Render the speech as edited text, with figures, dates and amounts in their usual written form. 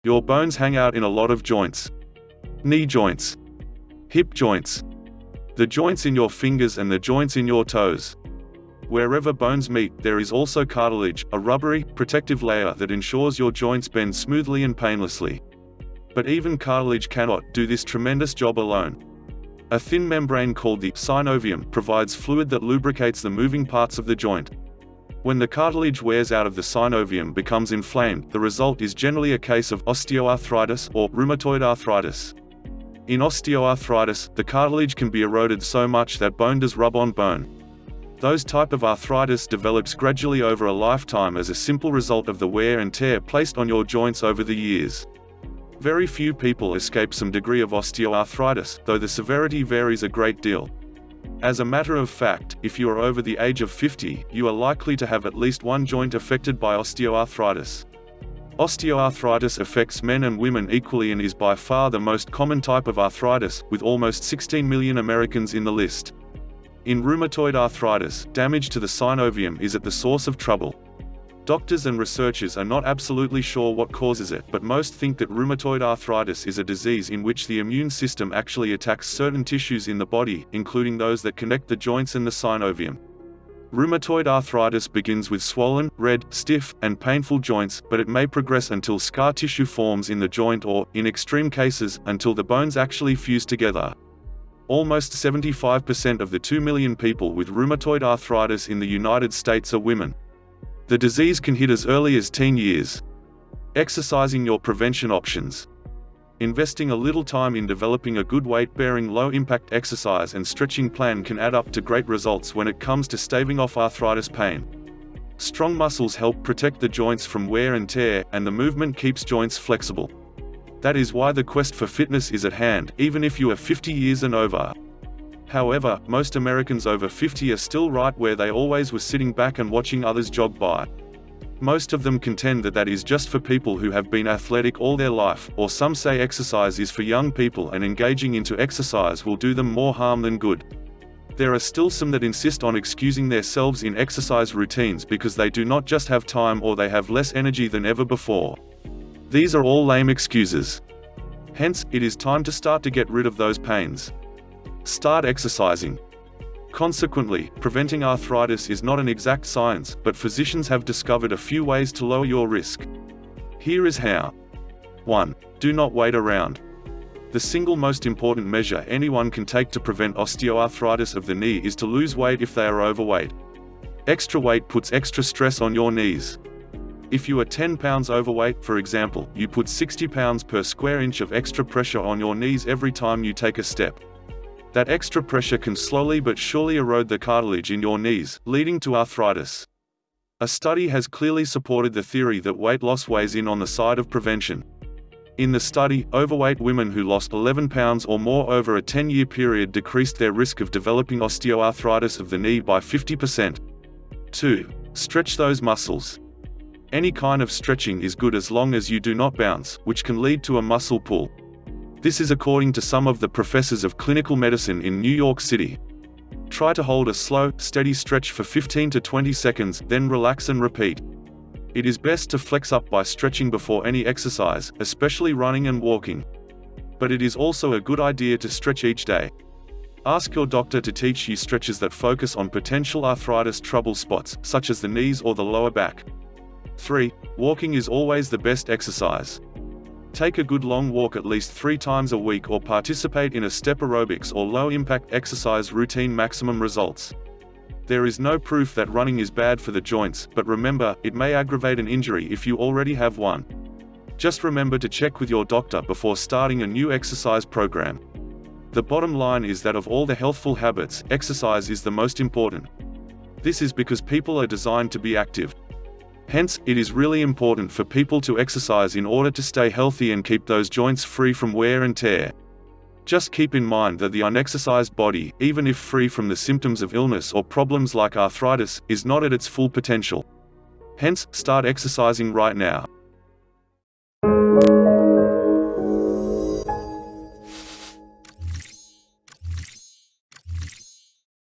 Your bones hang out in a lot of joints. Knee joints. Hip joints. The joints in your fingers and the joints in your toes. Wherever bones meet, there is also cartilage, a rubbery, protective layer that ensures your joints bend smoothly and painlessly. But even cartilage cannot do this tremendous job alone. A thin membrane called the synovium provides fluid that lubricates the moving parts of the joint. When the cartilage wears out of the synovium becomes inflamed, the result is generally a case of osteoarthritis or rheumatoid arthritis. In osteoarthritis, the cartilage can be eroded so much that bone does rub on bone. Those type of arthritis develops gradually over a lifetime as a simple result of the wear and tear placed on your joints over the years. Very few people escape some degree of osteoarthritis, though the severity varies a great deal. As a matter of fact, if you are over the age of 50, you are likely to have at least one joint affected by osteoarthritis. Osteoarthritis affects men and women equally and is by far the most common type of arthritis, with almost 16 million Americans in the list. In rheumatoid arthritis, damage to the synovium is at the source of trouble. Doctors and researchers are not absolutely sure what causes it, but most think that rheumatoid arthritis is a disease in which the immune system actually attacks certain tissues in the body, including those that connect the joints and the synovium. Rheumatoid arthritis begins with swollen, red, stiff, and painful joints, but it may progress until scar tissue forms in the joint or, in extreme cases, until the bones actually fuse together. Almost 75% of the 2 million people with rheumatoid arthritis in the United States are women. The disease can hit as early as teen years. Exercising your prevention options. Investing a little time in developing a good weight-bearing low-impact exercise and stretching plan can add up to great results when it comes to staving off arthritis pain. Strong muscles help protect the joints from wear and tear, and the movement keeps joints flexible. That is why the quest for fitness is at hand, even if you are 50 years and over. However, most Americans over 50 are still right where they always were, sitting back and watching others jog by. Most of them contend that that is just for people who have been athletic all their life, or some say exercise is for young people and engaging into exercise will do them more harm than good. There are still some that insist on excusing themselves in exercise routines because they do not just have time or they have less energy than ever before. These are all lame excuses. Hence, it is time to start to get rid of those pains. Start exercising. Consequently, preventing arthritis is not an exact science, but physicians have discovered a few ways to lower your risk. Here is how. 1. Do not wait around. The single most important measure anyone can take to prevent osteoarthritis of the knee is to lose weight if they are overweight. Extra weight puts extra stress on your knees. If you are 10 pounds overweight, for example, you put 60 pounds per square inch of extra pressure on your knees every time you take a step. That extra pressure can slowly but surely erode the cartilage in your knees, leading to arthritis. A study has clearly supported the theory that weight loss weighs in on the side of prevention. In the study, overweight women who lost 11 pounds or more over a 10-year period decreased their risk of developing osteoarthritis of the knee by 50%. 2. Stretch those muscles. Any kind of stretching is good as long as you do not bounce, which can lead to a muscle pull. This is according to some of the professors of clinical medicine in New York City. Try to hold a slow, steady stretch for 15 to 20 seconds, then relax and repeat. It is best to flex up by stretching before any exercise, especially running and walking. But it is also a good idea to stretch each day. Ask your doctor to teach you stretches that focus on potential arthritis trouble spots, such as the knees or the lower back. 3. Walking is always the best exercise. Take a good long walk at least 3 times a week or participate in a step aerobics or low-impact exercise routine. Maximum results. There is no proof that running is bad for the joints, but remember, it may aggravate an injury if you already have one. Just remember to check with your doctor before starting a new exercise program. The bottom line is that of all the healthful habits, exercise is the most important. This is because people are designed to be active. Hence, it is really important for people to exercise in order to stay healthy and keep those joints free from wear and tear. Just keep in mind that the unexercised body, even if free from the symptoms of illness or problems like arthritis, is not at its full potential. Hence, start exercising right now.